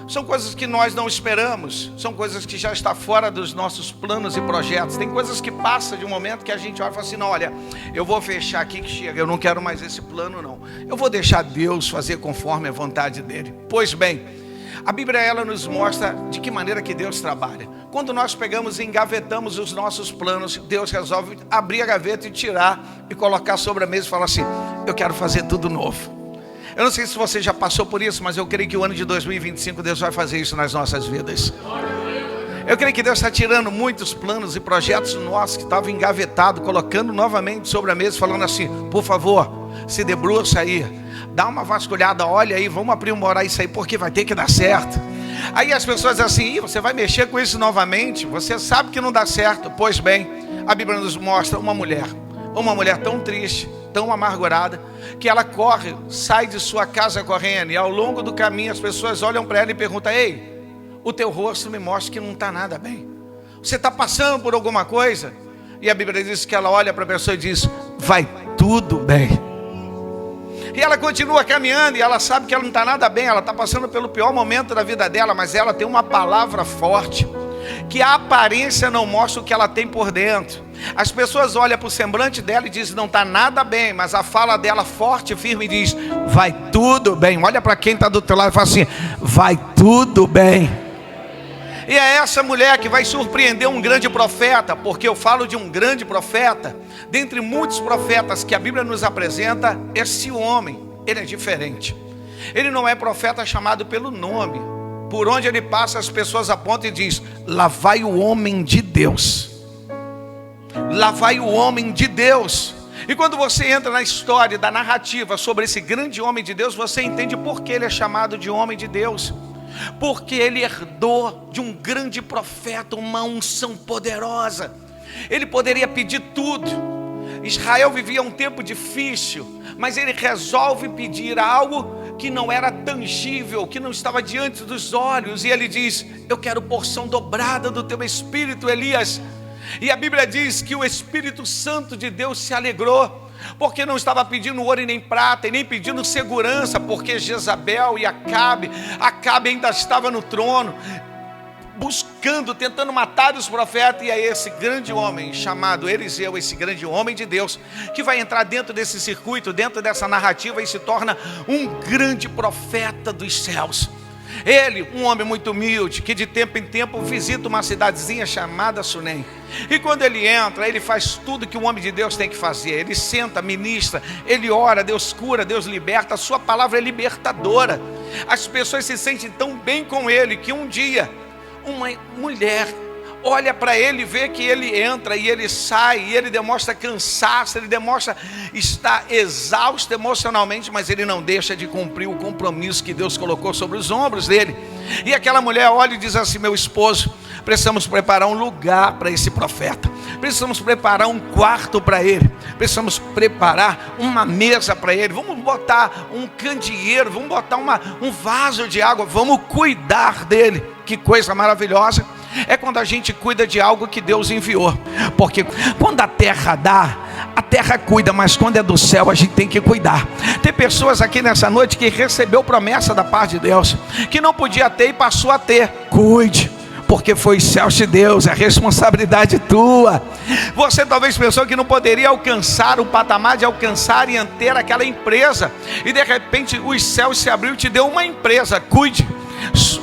São coisas que nós não esperamos, são coisas que já estão fora dos nossos planos e projetos. Tem coisas que passam de um momento que a gente olha e fala assim, não, olha, eu vou fechar aqui que chega, eu não quero mais esse plano não. Eu vou deixar Deus fazer conforme a vontade dele. Pois bem, a Bíblia ela nos mostra de que maneira que Deus trabalha. Quando nós pegamos e engavetamos os nossos planos, Deus resolve abrir a gaveta e tirar e colocar sobre a mesa e falar assim, eu quero fazer tudo novo. Eu não sei se você já passou por isso, mas eu creio que o ano de 2025 Deus vai fazer isso nas nossas vidas. Eu creio que Deus está tirando muitos planos e projetos nossos que estavam engavetados, colocando novamente sobre a mesa, falando assim, por favor, se debruça aí, dá uma vasculhada, olha aí, vamos aprimorar isso aí, porque vai ter que dar certo. Aí as pessoas dizem assim, você vai mexer com isso novamente, você sabe que não dá certo. Pois bem, a Bíblia nos mostra uma mulher tão triste, tão amargurada, que ela corre, sai de sua casa correndo, e ao longo do caminho as pessoas olham para ela e perguntam, ei, o teu rosto me mostra que não está nada bem, você está passando por alguma coisa? E a Bíblia diz que ela olha para a pessoa e diz, vai tudo bem. E ela continua caminhando, e ela sabe que ela não está nada bem, ela está passando pelo pior momento da vida dela, mas ela tem uma palavra forte, que a aparência não mostra o que ela tem por dentro. As pessoas olham para o semblante dela e dizem, não está nada bem, mas a fala dela forte e firme diz, vai tudo bem. Olha para quem está do teu lado e fala assim, vai tudo bem. E é essa mulher que vai surpreender um grande profeta, porque eu falo de um grande profeta, dentre muitos profetas que a Bíblia nos apresenta, esse homem, ele é diferente. Ele não é profeta chamado pelo nome. Por onde ele passa, as pessoas apontam e dizem, lá vai o homem de Deus. Lá vai o homem de Deus. E quando você entra na história, da narrativa sobre esse grande homem de Deus, você entende por que ele é chamado de homem de Deus. Porque ele herdou de um grande profeta uma unção poderosa. Ele poderia pedir tudo. Israel vivia um tempo difícil, mas ele resolve pedir algo que não era tangível, que não estava diante dos olhos. E ele diz, eu quero porção dobrada do teu espírito, Elias. E a Bíblia diz que o Espírito Santo de Deus se alegrou, porque não estava pedindo ouro e nem prata, e nem pedindo segurança, porque Jezabel e Acabe ainda estava no trono, buscando, tentando matar os profetas. E é esse grande homem chamado Eliseu, esse grande homem de Deus, que vai entrar dentro desse circuito, dentro dessa narrativa, e se torna um grande profeta dos céus. Ele, um homem muito humilde, que de tempo em tempo visita uma cidadezinha chamada Sunem. E quando ele entra, ele faz tudo que um homem de Deus tem que fazer. Ele senta, ministra, ele ora, Deus cura, Deus liberta. A sua palavra é libertadora. As pessoas se sentem tão bem com ele, que um dia uma mulher olha para ele e vê que ele entra e ele sai, e ele demonstra cansaço, ele demonstra estar exausto emocionalmente, mas ele não deixa de cumprir o compromisso que Deus colocou sobre os ombros dele. E aquela mulher olha e diz assim, meu esposo, precisamos preparar um lugar para esse profeta, precisamos preparar um quarto para ele, precisamos preparar uma mesa para ele, vamos botar um candeeiro, vamos botar um vaso de água, vamos cuidar dele. Que coisa maravilhosa é quando a gente cuida de algo que Deus enviou. Porque quando a terra dá, a terra cuida, mas quando é do céu a gente tem que cuidar. Tem pessoas aqui nessa noite que recebeu promessa da parte de Deus, que não podia ter e passou a ter. Cuide, porque foi os céus de Deus, é responsabilidade tua. Você talvez pensou que não poderia alcançar o patamar de alcançar e ter aquela empresa, e de repente os céus se abriu e te deu uma empresa. Cuide.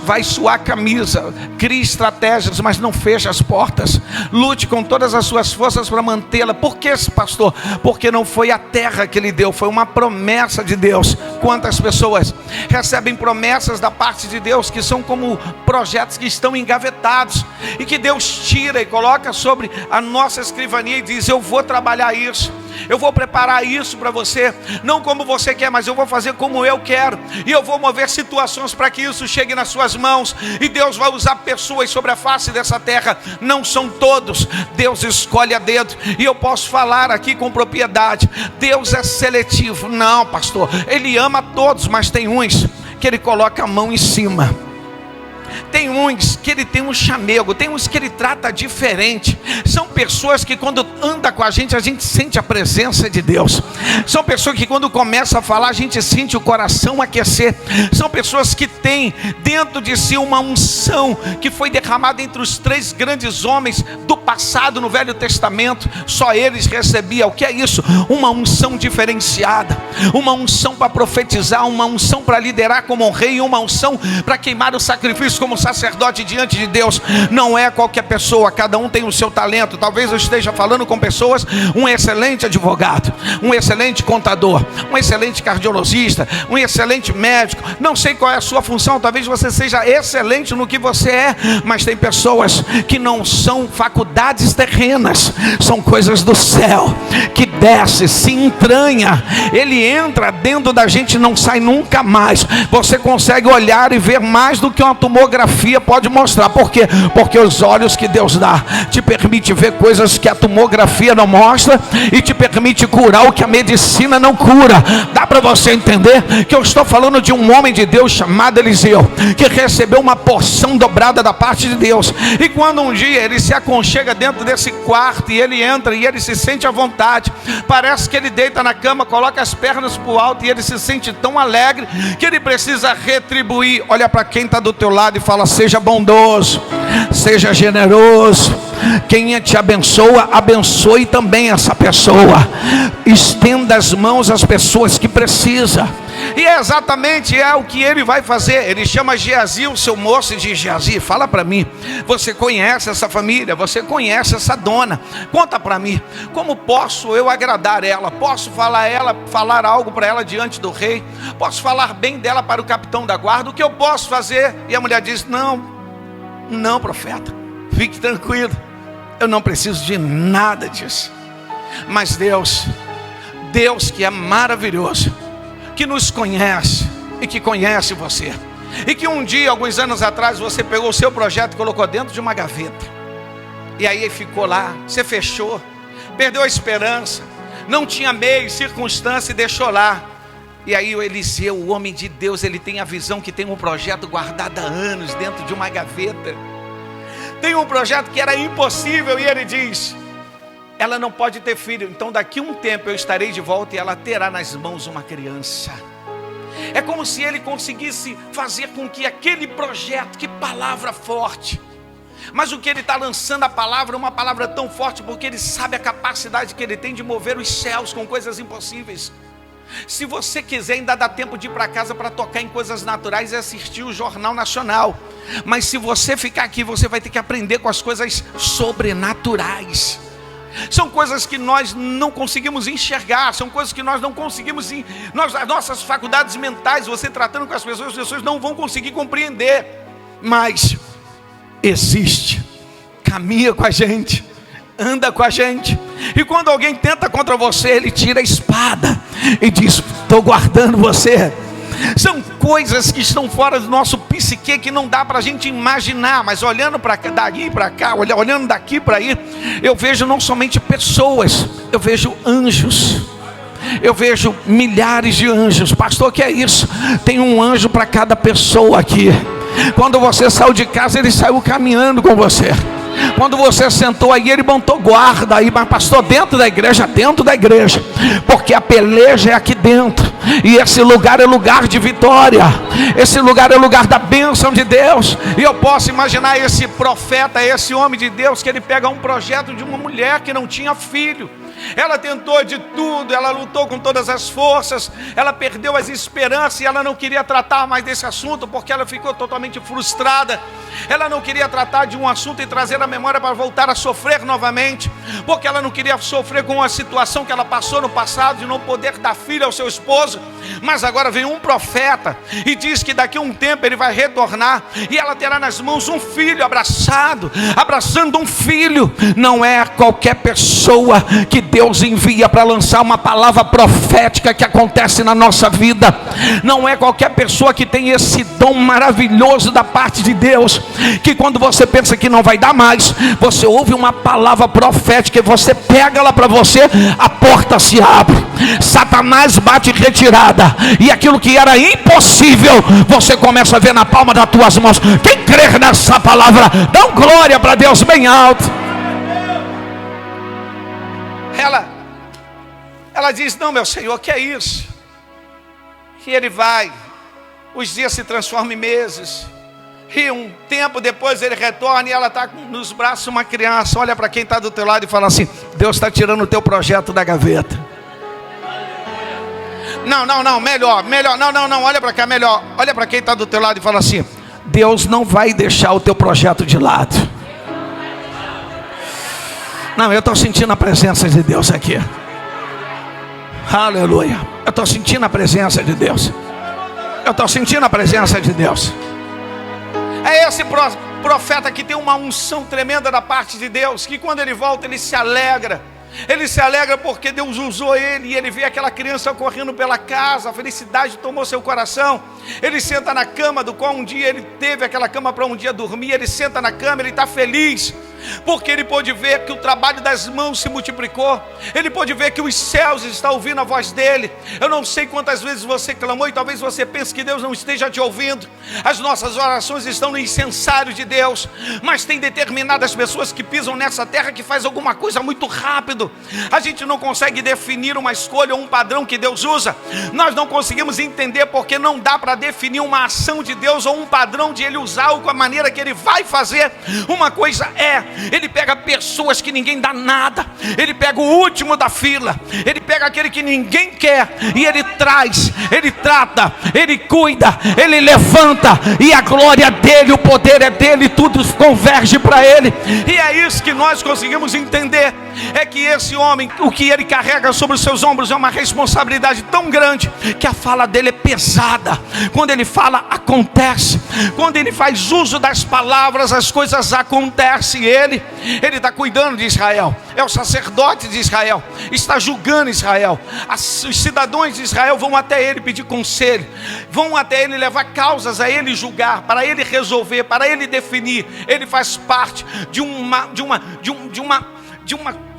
Vai suar a camisa, crie estratégias, mas não feche as portas. Lute com todas as suas forças para mantê-la. Por que, pastor? Porque não foi a terra que ele deu, foi uma promessa de Deus. Quantas pessoas recebem promessas da parte de Deus que são como projetos que estão engavetados, e que Deus tira e coloca sobre a nossa escrivania e diz, eu vou trabalhar isso, eu vou preparar isso para você, não como você quer, mas eu vou fazer como eu quero, e eu vou mover situações para que isso chegue nas suas mãos. E Deus vai usar pessoas sobre a face dessa terra. Não são todos, Deus escolhe a dedo. E eu posso falar aqui com propriedade, Deus é seletivo. Não, pastor, Ele ama todos, mas tem uns que Ele coloca a mão em cima. Tem uns que ele tem um chamego, tem uns que ele trata diferente. São pessoas que quando anda com a gente sente a presença de Deus. São pessoas que quando começa a falar, a gente sente o coração aquecer. São pessoas que têm dentro de si uma unção que foi derramada entre os 3 grandes homens do passado no Velho Testamento. Só eles recebiam. O que é isso? Uma unção diferenciada, uma unção para profetizar, uma unção para liderar como um rei, uma unção para queimar o sacrifício como sacerdote diante de Deus. Não é qualquer pessoa, cada um tem o seu talento. Talvez eu esteja falando com pessoas, um excelente advogado, um excelente contador, um excelente cardiologista, um excelente médico. Não sei qual é a sua função, talvez você seja excelente no que você é, mas tem pessoas que não são faculdades terrenas, são coisas do céu, que desce, se entranha, ele entra dentro da gente e não sai nunca mais. Você consegue olhar e ver mais do que uma tomografia pode mostrar. Por quê? Porque os olhos que Deus dá te permite ver coisas que a tomografia não mostra e te permite curar o que a medicina não cura. Dá para você entender que eu estou falando de um homem de Deus chamado Eliseu, que recebeu uma porção dobrada da parte de Deus. E quando um dia ele se aconchega dentro desse quarto e ele entra e ele se sente à vontade, parece que ele deita na cama, coloca as pernas para o alto e ele se sente tão alegre que ele precisa retribuir. Olha para quem está do teu lado e fala: seja bondoso, seja generoso. Quem te abençoa, abençoe também essa pessoa. Estenda as mãos às pessoas que precisam. E é exatamente o que ele vai fazer. Ele chama Geazi, o seu moço, e diz: Geazi, fala para mim, você conhece essa família, você conhece essa dona, conta para mim, como posso eu agradar ela? Posso falar algo para ela diante do rei? Posso falar bem dela para o capitão da guarda? O que eu posso fazer? E a mulher diz: não, profeta, fique tranquilo, eu não preciso de nada disso. Mas Deus que é maravilhoso, que nos conhece e que conhece você, e que um dia, alguns anos atrás, você pegou o seu projeto e colocou dentro de uma gaveta, e aí ficou lá, você fechou, perdeu a esperança, não tinha meio, circunstância, e deixou lá. E aí o Eliseu, o homem de Deus, ele tem a visão que tem um projeto guardado há anos dentro de uma gaveta. Tem um projeto que era impossível, e ele diz: ela não pode ter filho, então daqui a um tempo eu estarei de volta e ela terá nas mãos uma criança. É como se ele conseguisse fazer com que aquele projeto, que palavra forte, mas o que ele está lançando a palavra é uma palavra tão forte, porque ele sabe a capacidade que ele tem de mover os céus com coisas impossíveis. Se você quiser, ainda dá tempo de ir para casa para tocar em coisas naturais e assistir o Jornal Nacional. Mas se você ficar aqui, você vai ter que aprender com as coisas sobrenaturais. São coisas que nós não conseguimos enxergar, são coisas que nós não conseguimos, as nossas faculdades mentais, você tratando com as pessoas não vão conseguir compreender. Mas existe, caminha com a gente, anda com a gente. E quando alguém tenta contra você, ele tira a espada e diz: estou guardando você. São coisas que estão fora do nosso psique, que não dá para a gente imaginar. Mas olhando para daqui para cá, olhando daqui para aí, eu vejo não somente pessoas, eu vejo anjos. Eu vejo milhares de anjos. Pastor, que é isso? Tem um anjo para cada pessoa aqui. Quando você saiu de casa, ele saiu caminhando com você. Quando você sentou aí, ele montou guarda aí. Mas pastor, dentro da igreja, porque a peleja é aqui dentro, e esse lugar é lugar de vitória, esse lugar é lugar da bênção de Deus. E eu posso imaginar esse profeta, esse homem de Deus, que ele pega um projeto de uma mulher que não tinha filho. Ela tentou de tudo, ela lutou com todas as forças, ela perdeu as esperanças e ela não queria tratar mais desse assunto, porque ela ficou totalmente frustrada. Ela não queria tratar de um assunto e trazer a memória para voltar a sofrer novamente, porque ela não queria sofrer com a situação que ela passou no passado, de não poder dar filho ao seu esposo. Mas agora vem um profeta e diz que daqui a um tempo ele vai retornar, e ela terá nas mãos um filho abraçando um filho. Não é qualquer pessoa que Deus envia para lançar uma palavra profética que acontece na nossa vida. Não é qualquer pessoa que tem esse dom maravilhoso da parte de Deus, que quando você pensa que não vai dar mais, você ouve uma palavra profética e você pega ela para você, a porta se abre, Satanás bate retirada, nada, e aquilo que era impossível, você começa a ver na palma das tuas mãos. Quem crer nessa palavra, dá um glória para Deus bem alto. Ela diz: não, meu Senhor, que é isso? E ele vai, os dias se transformam em meses, e um tempo depois ele retorna, e ela está nos braços uma criança. Olha para quem está do teu lado e fala assim: Deus está tirando o teu projeto da gaveta. Não, melhor, não, olha para cá, melhor. Olha para quem está do teu lado e fala assim: Deus não vai deixar o teu projeto de lado. Não, eu estou sentindo a presença de Deus aqui. Aleluia. Eu estou sentindo a presença de Deus. Eu estou sentindo a presença de Deus. É esse profeta que tem uma unção tremenda da parte de Deus, que quando ele volta ele se alegra. Ele se alegra porque Deus usou ele, e ele vê aquela criança correndo pela casa, a felicidade tomou seu coração. Ele senta na cama do qual um dia ele teve aquela cama para um dia dormir. Ele senta na cama, ele está feliz, porque ele pôde ver que o trabalho das mãos se multiplicou. Ele pôde ver que os céus estão ouvindo a voz dele. Eu não sei quantas vezes você clamou, e talvez você pense que Deus não esteja te ouvindo. As nossas orações estão no incensário de Deus, mas tem determinadas pessoas que pisam nessa terra que faz alguma coisa muito rápido. A gente não consegue definir uma escolha ou um padrão que Deus usa. Nós não conseguimos entender, porque não dá para definir uma ação de Deus ou um padrão de Ele usar, ou com a maneira que Ele vai fazer. Uma coisa é, Ele pega pessoas que ninguém dá nada, Ele pega o último da fila, Ele pega aquele que ninguém quer, e Ele traz, Ele trata, Ele cuida, Ele levanta, e a glória dEle, o poder é dEle, tudo converge para Ele. E é isso que nós conseguimos entender, é que esse homem, o que ele carrega sobre os seus ombros é uma responsabilidade tão grande, que a fala dele é pesada. Quando ele fala, acontece. Quando ele faz uso das palavras, as coisas acontecem. Ele está cuidando de Israel, é o sacerdote de Israel, está julgando Israel. Os cidadãos de Israel vão até ele pedir conselho, vão até ele levar causas a ele julgar, para ele resolver, para ele definir. Ele faz parte de uma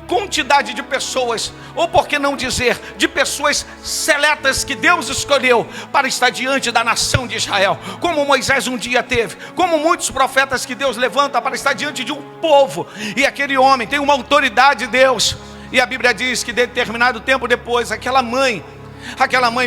quantidade de pessoas, ou por que não dizer, de pessoas seletas que Deus escolheu para estar diante da nação de Israel, como Moisés um dia teve, como muitos profetas que Deus levanta para estar diante de um povo. E aquele homem tem uma autoridade de Deus, e a Bíblia diz que determinado tempo depois, aquela mãe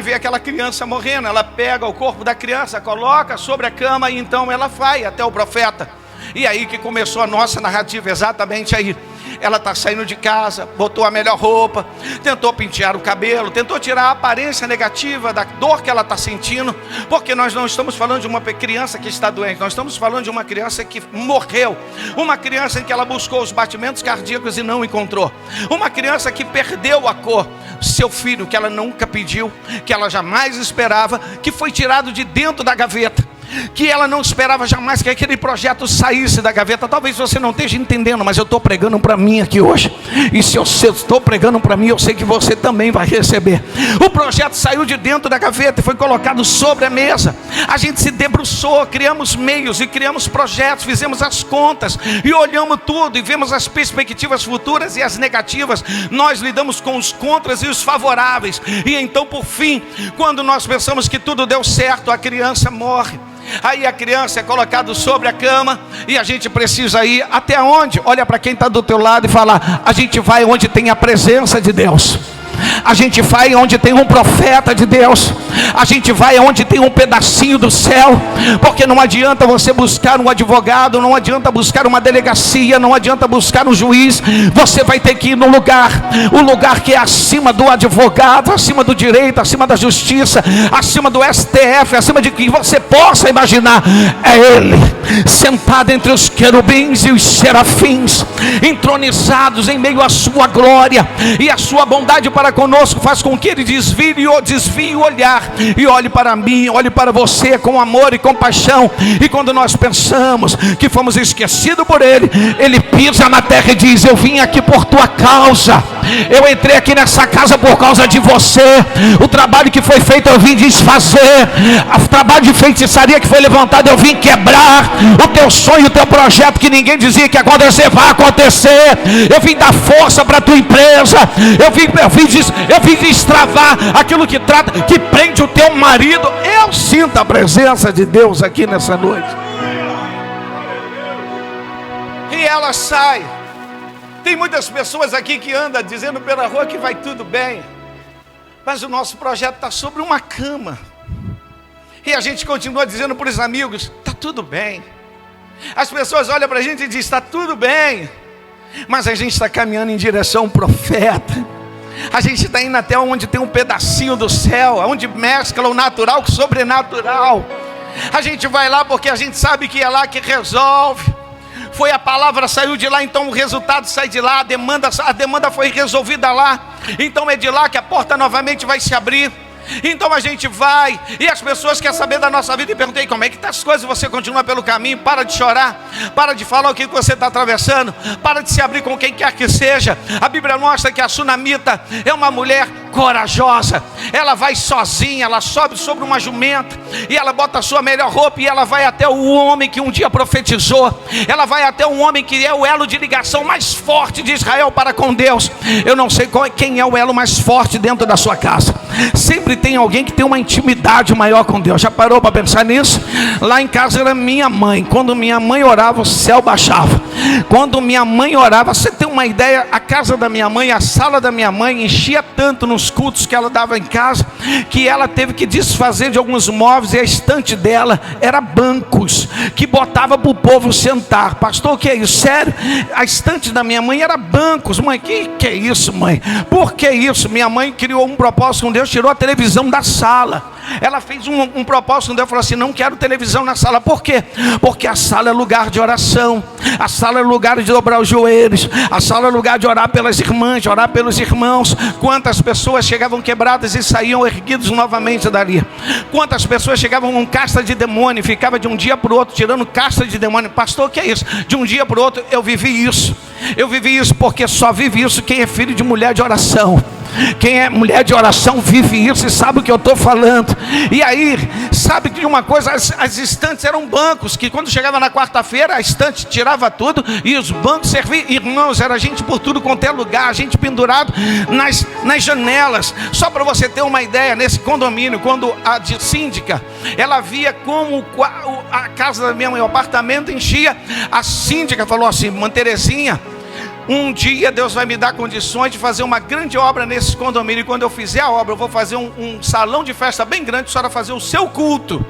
vê aquela criança morrendo. Ela pega o corpo da criança, coloca sobre a cama, e então ela vai até o profeta. E aí que começou a nossa narrativa, exatamente aí. Ela está saindo de casa, botou a melhor roupa, tentou pentear o cabelo, tentou tirar a aparência negativa da dor que ela está sentindo, porque nós não estamos falando de uma criança que está doente, nós estamos falando de uma criança que morreu, uma criança em que ela buscou os batimentos cardíacos e não encontrou, uma criança que perdeu a cor, seu filho que ela nunca pediu, que ela jamais esperava, que foi tirado de dentro da gaveta, que ela não esperava jamais que aquele projeto saísse da gaveta. Talvez você não esteja entendendo, mas eu estou pregando para mim aqui hoje, e se eu estou pregando para mim, eu sei que você também vai receber. O projeto saiu de dentro da gaveta e foi colocado sobre a mesa. A gente se debruçou, criamos meios e criamos projetos, fizemos as contas e olhamos tudo e vemos as perspectivas futuras e as negativas. Nós lidamos com os contras e os favoráveis, e então por fim, quando nós pensamos que tudo deu certo, a criança morre. Aí a criança é colocada sobre a cama, e a gente precisa ir até onde? Olha para quem está do teu lado e fala: a gente vai onde tem a presença de Deus. A gente vai onde tem um profeta de Deus. A gente vai onde tem um pedacinho do céu. Porque não adianta você buscar um advogado, não adianta buscar uma delegacia, não adianta buscar um juiz. Você vai ter que ir no lugar, o lugar que é acima do advogado, acima do direito, acima da justiça, acima do STF, acima de que você possa imaginar. É Ele, sentado entre os querubins e os serafins, entronizados em meio à sua glória, e a sua bondade para conosco faz com que Ele desvie o olhar e olhe para mim, olhe para você com amor e compaixão. E quando nós pensamos que fomos esquecidos por Ele, Ele pisa na terra e diz: eu vim aqui por tua causa, Eu entrei aqui nessa casa por causa de você. O trabalho que foi feito eu vim desfazer. O trabalho de feitiçaria que foi levantado eu vim quebrar. O teu sonho, o teu projeto que ninguém dizia que ia acontecer, vai acontecer. Eu vim dar força para a tua empresa. Eu vim destravar aquilo que prende o teu marido. Eu sinto a presença de Deus aqui nessa noite. E ela sai. Tem muitas pessoas aqui que andam dizendo pela rua que vai tudo bem, mas o nosso projeto está sobre uma cama. E a gente continua dizendo para os amigos, está tudo bem. As pessoas olham para a gente e dizem, está tudo bem. Mas a gente está caminhando em direção ao profeta. A gente está indo até onde tem um pedacinho do céu, onde mescla o natural com o sobrenatural. A gente vai lá porque a gente sabe que é lá que resolve. Foi a palavra, saiu de lá, então o resultado sai de lá. A demanda foi resolvida lá. Então é de lá que a porta novamente vai se abrir. Então a gente vai, e as pessoas querem saber da nossa vida. E perguntei, como é que tá as coisas? Você continua pelo caminho, para de chorar, para de falar o que você está atravessando, para de se abrir com quem quer que seja. A Bíblia mostra que a sunamita é uma mulher corajosa. Ela vai sozinha, ela sobe sobre uma jumenta, e ela bota a sua melhor roupa, e ela vai até o homem que um dia profetizou. Ela vai até um homem que é o elo de ligação mais forte de Israel para com Deus. Eu não sei quem é o elo mais forte dentro da sua casa. Sempre tem alguém que tem uma intimidade maior com Deus. Já parou para pensar nisso? Lá em casa era minha mãe. Quando minha mãe orava, o céu baixava. Quando minha mãe orava, você tem uma ideia, a casa da minha mãe, a sala da minha mãe enchia tanto nos cultos que ela dava em casa, que ela teve que desfazer de alguns móveis, e a estante dela era bancos que botava para o povo sentar. Pastor, o que é isso? Sério? A estante da minha mãe era bancos. Mãe, que é isso, mãe? Por que isso? Minha mãe criou um propósito com Deus, tirou a televisão da sala. Ela fez um propósito com Deus, falou assim, não quero televisão na sala. Por quê? Porque a sala é lugar de oração, a sala é lugar de dobrar os joelhos, a sala é lugar de orar pelas irmãs, de orar pelos irmãos. Quantas pessoas chegavam quebradas e saíam erguidos novamente dali? Quantas pessoas chegavam com casta de demônio e ficava de um dia para o outro tirando casta de demônio? Pastor, o que é isso? De um dia para o outro eu vivi isso. Eu vivi isso porque só vive isso quem é filho de mulher de oração. Quem é mulher de oração vive isso e sabe o que eu estou falando. E aí, sabe que uma coisa, as estantes eram bancos, que quando chegava na quarta-feira, a estante tirava tudo e os bancos serviam. Irmãos, era gente por tudo quanto é lugar, gente pendurado nas janelas. Só para você ter uma ideia, nesse condomínio, quando a síndica, ela via como a casa da minha mãe, o apartamento enchia, a síndica falou assim, Mãe Terezinha, um dia Deus vai me dar condições de fazer uma grande obra nesse condomínio. E quando eu fizer a obra, eu vou fazer um salão de festa bem grande, para a senhora fazer o seu culto.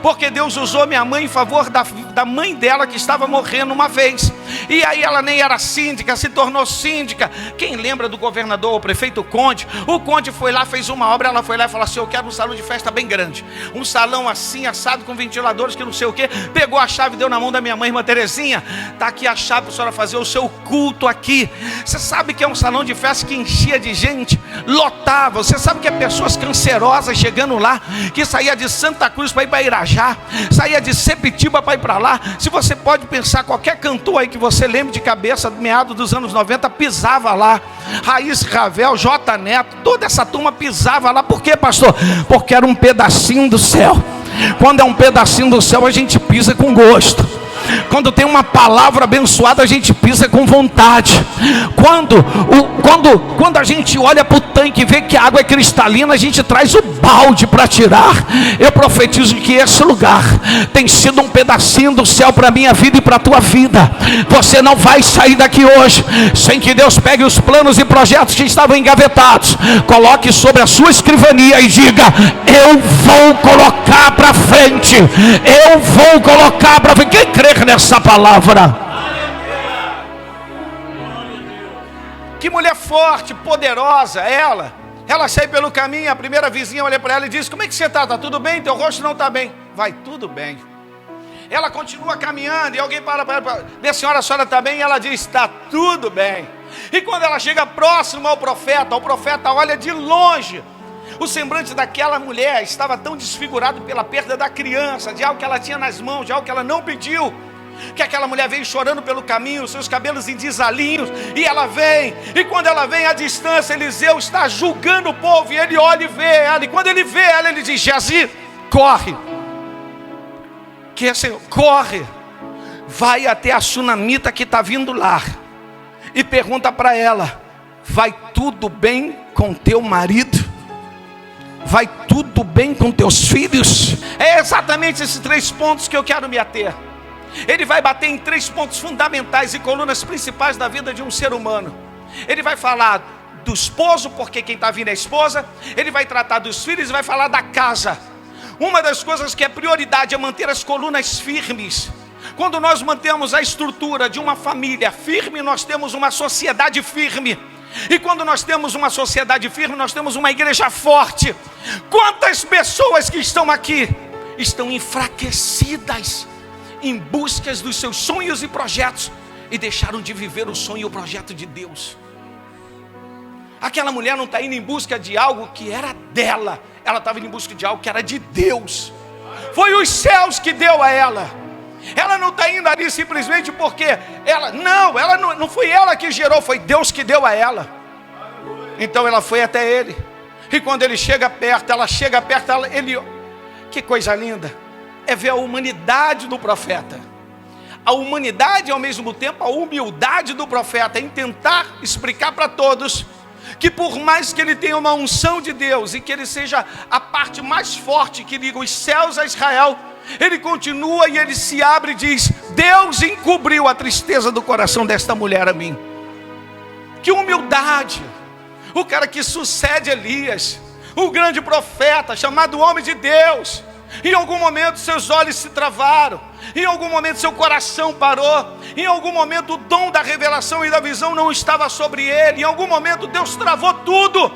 Porque Deus usou minha mãe em favor da mãe dela que estava morrendo uma vez. E aí ela nem era síndica, se tornou síndica. Quem lembra do governador, o prefeito Conde? O Conde foi lá, fez uma obra, ela foi lá e falou assim, eu quero um salão de festa bem grande. Um salão assim, assado, com ventiladores, que não sei o que. Pegou a chave, deu na mão da minha mãe, Irmã Terezinha, está aqui a chave para a senhora fazer o seu culto aqui. Você sabe que é um salão de festa que enchia de gente, lotava. Você sabe que é pessoas cancerosas chegando lá, que saía de Santa Cruz para ir para Irajá, saía de Sepitiba para ir para lá. Se você pode pensar, qualquer cantor aí que você lembre de cabeça, meados dos anos 90, pisava lá. Raiz Ravel, J Neto, toda essa turma pisava lá. Por quê, pastor? Porque era um pedacinho do céu. Quando é um pedacinho do céu, a gente pisa com gosto. Quando tem uma palavra abençoada, a gente pisa com vontade. Quando a gente olha para o tanque e vê que a água é cristalina, a gente traz o balde para tirar. Eu profetizo que esse lugar tem sido um pedacinho do céu para a minha vida e para a tua vida. Você não vai sair daqui hoje sem que Deus pegue os planos e projetos que estavam engavetados, coloque sobre a sua escrivania e diga, eu vou colocar para frente. Eu vou colocar para frente. Quem crê nessa palavra? Que mulher forte, poderosa ela sai pelo caminho. A primeira vizinha olha para ela e diz, como é que você está? Está tudo bem? Teu rosto não está bem. Vai tudo bem. Ela continua caminhando e alguém para ela, minha senhora, a senhora está bem? E ela diz, está tudo bem. E quando ela chega próximo ao profeta, o profeta olha de longe. O semblante daquela mulher estava tão desfigurado pela perda da criança, de algo que ela tinha nas mãos, de algo que ela não pediu. que aquela mulher veio chorando pelo caminho, seus cabelos em desalinhos, e ela vem, e quando ela vem à distância, Eliseu está julgando o povo, e ele olha e vê ela, e quando ele vê ela, ele diz: Geazi, corre, que é Senhor, corre, vai até a sunamita que está vindo lá, e pergunta para ela: vai tudo bem com teu marido? Vai tudo bem com teus filhos? É exatamente esses 3 pontos que eu quero me ater. Ele vai bater em 3 pontos fundamentais e colunas principais da vida de um ser humano. Ele vai falar do esposo, porque quem está vindo é a esposa. Ele vai tratar dos filhos e vai falar da casa. Uma das coisas que é prioridade é manter as colunas firmes. Quando nós mantemos a estrutura de uma família firme, nós temos uma sociedade firme. E quando nós temos uma sociedade firme, nós temos uma igreja forte. Quantas pessoas que estão aqui estão enfraquecidas em busca dos seus sonhos e projetos, e deixaram de viver o sonho e o projeto de Deus? Aquela mulher não está indo em busca de algo que era dela, ela estava indo em busca de algo que era de Deus. Foi os céus que deu a ela. Ela não está indo ali simplesmente porque ela não foi ela que gerou, foi Deus que deu a ela. Então ela foi até ele, e quando ele chega perto, que coisa linda é ver a humanidade do profeta. A humanidade e ao mesmo tempo a humildade do profeta em tentar explicar para todos que por mais que ele tenha uma unção de Deus e que ele seja a parte mais forte que liga os céus a Israel, ele continua e ele se abre e diz: Deus encobriu a tristeza do coração desta mulher a mim. Que humildade! O cara que sucede Elias, o grande profeta, chamado homem de Deus, em algum momento seus olhos se travaram, em algum momento seu coração parou, em algum momento o dom da revelação e da visão não estava sobre ele, em algum momento Deus travou tudo,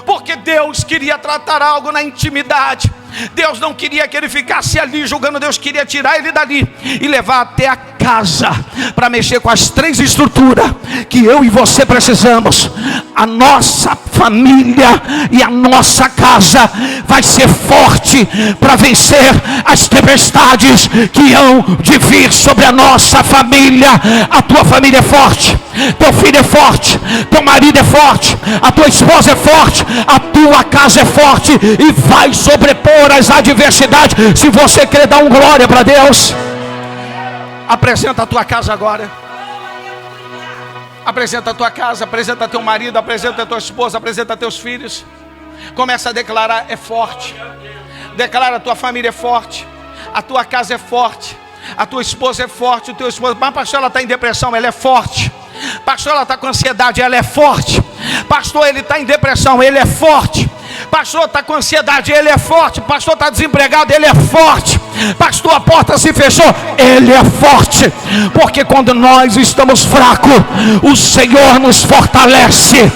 porque Deus queria tratar algo na intimidade. Deus não queria que ele ficasse ali julgando, Deus queria tirar ele dali e levar até a casa, para mexer com as 3 estruturas que eu e você precisamos. A nossa família e a nossa casa vai ser forte para vencer as tempestades que hão de vir sobre a nossa família. A tua família é forte, teu filho é forte, teu marido é forte, a tua esposa é forte, a tua casa é forte e vai sobrepor as adversidades. Se você quer dar glória para Deus, apresenta a tua casa agora. Apresenta a tua casa, apresenta teu marido, apresenta a tua esposa, apresenta teus filhos. Começa a declarar: é forte. Declara: a tua família é forte, a tua casa é forte, a tua esposa é forte, o teu esposo. Mas pastor, ela está em depressão, ela é forte. Pastor, ela está com ansiedade, ela é forte. Pastor, ele está em depressão, ele é forte. Pastor, está com ansiedade, ele é forte. Pastor, está desempregado, ele é forte. Pastor, a porta se fechou, ele é forte. Porque quando nós estamos fracos, o Senhor nos fortalece.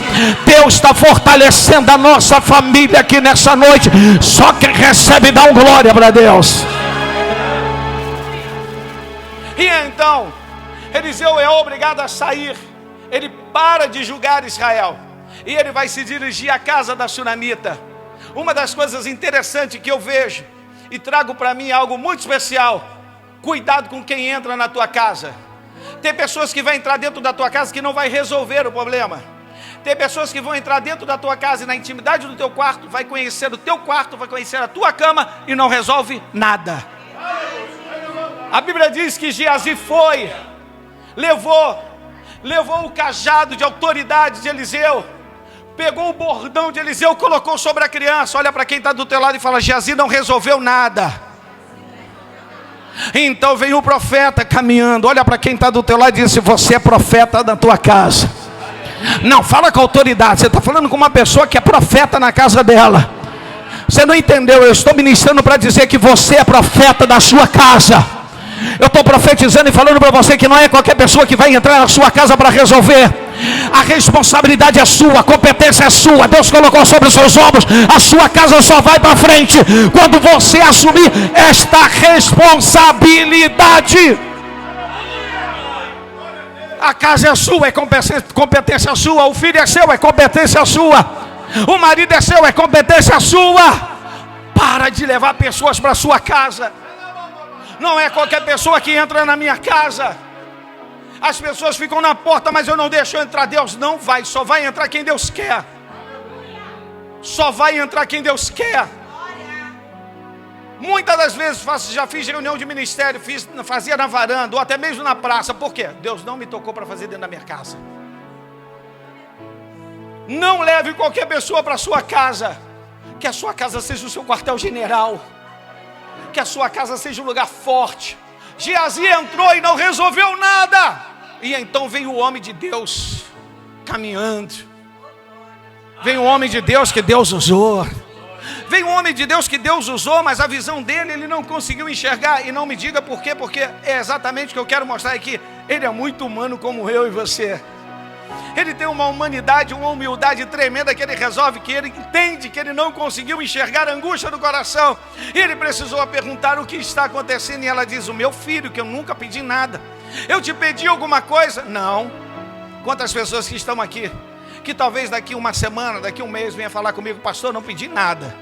Deus está fortalecendo a nossa família aqui nessa noite. Só quem recebe dá glória para Deus. E então Eliseu é obrigado a sair. Ele para de julgar Israel e ele vai se dirigir à casa da sunamita. Uma das coisas interessantes que eu vejo e trago para mim algo muito especial: cuidado com quem entra na tua casa. Tem pessoas que vão entrar dentro da tua casa que não vai resolver o problema. Tem pessoas que vão entrar dentro da tua casa e na intimidade do teu quarto, vai conhecer o teu quarto, vai conhecer a tua cama e não resolve nada. A Bíblia diz que Geazi foi, levou o cajado de autoridade de Eliseu, pegou o bordão de Eliseu, colocou sobre a criança. Olha para quem está do teu lado e fala: Geazi não resolveu nada. Então vem o profeta caminhando. Olha para quem está do teu lado e diz: você é profeta da tua casa. Não, fala com autoridade. Você está falando com uma pessoa que é profeta na casa dela. Você não entendeu? Eu estou ministrando para dizer que você é profeta da sua casa. Eu estou profetizando e falando para você que não é qualquer pessoa que vai entrar na sua casa para resolver. A responsabilidade é sua, a competência é sua. Deus colocou sobre os seus ombros. A sua casa só vai para frente quando você assumir esta responsabilidade. A casa é sua, é competência sua. O filho é seu, é competência sua. O marido é seu, é competência sua. Para de levar pessoas para sua casa. Não é qualquer pessoa que entra na minha casa. As pessoas ficam na porta, mas eu não deixo entrar. Deus não vai, só vai entrar quem Deus quer. Só vai entrar quem Deus quer. Muitas das vezes já fiz reunião de ministério, fazia na varanda ou até mesmo na praça. Por quê? Deus não me tocou para fazer dentro da minha casa. Não leve qualquer pessoa para a sua casa. Que a sua casa seja o seu quartel-general. Que a sua casa seja um lugar forte. Geazi entrou e não resolveu nada. E então veio o homem de Deus caminhando. Veio o homem de Deus que Deus usou. Veio um homem de Deus que Deus usou, mas a visão dele ele não conseguiu enxergar. E não me diga por quê, porque é exatamente o que eu quero mostrar aqui. Ele é muito humano como eu e você. Ele tem uma humanidade, uma humildade tremenda que ele resolve, que ele entende que ele não conseguiu enxergar a angústia do coração. E ele precisou perguntar o que está acontecendo. E ela diz: o meu filho, que eu nunca pedi nada. Eu te pedi alguma coisa? Não. Quantas pessoas que estão aqui, que talvez daqui uma semana, daqui um mês, venha falar comigo: pastor, não pedi nada.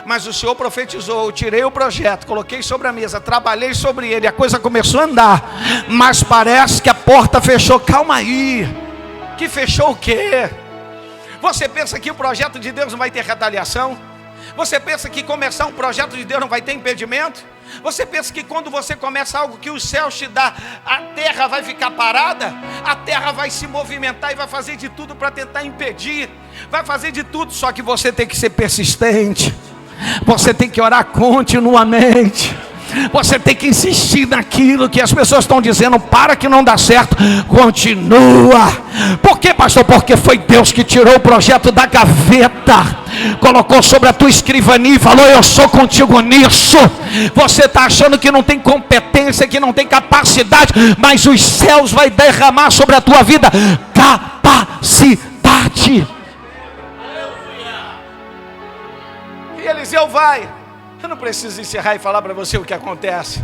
Mas o Senhor profetizou, eu tirei o projeto, coloquei sobre a mesa, trabalhei sobre ele, a coisa começou a andar. Mas parece que a porta fechou. Calma aí. Que fechou o quê? Você pensa que o projeto de Deus não vai ter retaliação? Você pensa que começar um projeto de Deus não vai ter impedimento? Você pensa que quando você começa algo que os céus te dá, a terra vai ficar parada? A terra vai se movimentar e vai fazer de tudo para tentar impedir. Vai fazer de tudo, só que você tem que ser persistente. Você tem que orar continuamente. Você tem que insistir naquilo que as pessoas estão dizendo: para que não dá certo. Continua. Por quê, pastor? Porque foi Deus que tirou o projeto da gaveta, colocou sobre a tua escrivania e falou: eu sou contigo nisso. Você está achando que não tem competência, que não tem capacidade, mas os céus vai derramar sobre a tua vida capacidade. E Eliseu vai. Eu não preciso encerrar e falar para você o que acontece.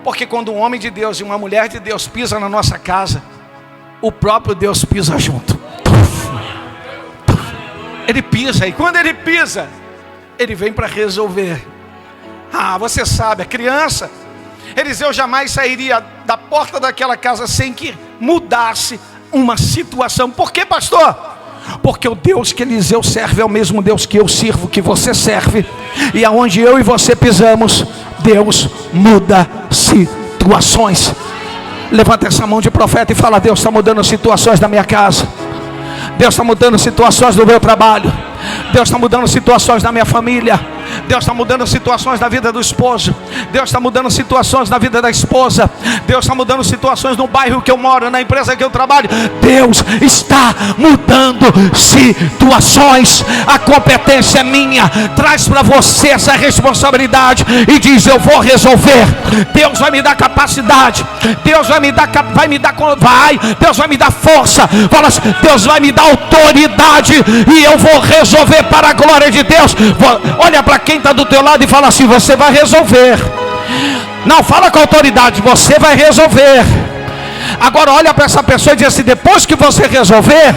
Porque quando um homem de Deus e uma mulher de Deus pisam na nossa casa, o próprio Deus pisa junto. Ele pisa, e quando ele pisa, ele vem para resolver. Ah, você sabe, a criança, Eliseu jamais sairia da porta daquela casa sem que mudasse uma situação. Por quê, pastor? Porque o Deus que Eliseu serve é o mesmo Deus que eu sirvo, que você serve. E aonde eu e você pisamos, Deus muda situações. Levanta essa mão de profeta e fala: Deus está mudando situações da minha casa. Deus está mudando situações do meu trabalho. Deus está mudando situações da minha família. Deus está mudando situações da vida do esposo. Deus está mudando situações na vida da esposa. Deus está mudando situações no bairro que eu moro, na empresa que eu trabalho. Deus está mudando situações. A competência é minha. Traz para você essa responsabilidade e diz: eu vou resolver. Deus vai me dar capacidade. Deus vai me dar Deus vai me dar força. Fala assim: Deus vai me dar autoridade e eu vou resolver para a glória de Deus. Olha para quem está do teu lado e fala assim: você vai resolver. Não, fala com autoridade: você vai resolver. Agora olha para essa pessoa e diz assim: depois que você resolver,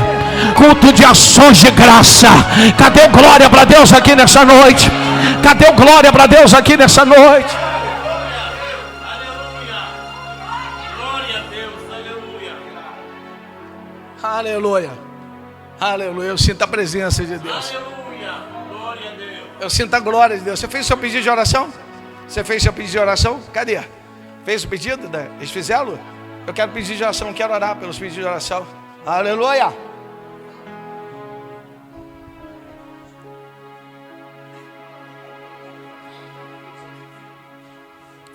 culto de ações de graça. Cadê o glória para Deus aqui nessa noite? Cadê o glória para Deus aqui nessa noite? Aleluia. Glória a Deus. Aleluia. Aleluia. Aleluia. Eu sinto a presença de Deus. Aleluia. Glória a Deus. Eu sinto a glória de Deus. Você fez seu pedido de oração? Você fez seu pedido de oração? Cadê? Fez o pedido? Eles fizeram? Eu quero pedir de oração, quero orar pelos pedidos de oração. Aleluia.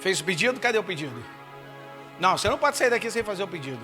Fez o pedido? Cadê o pedido? Não, você não pode sair daqui sem fazer o pedido.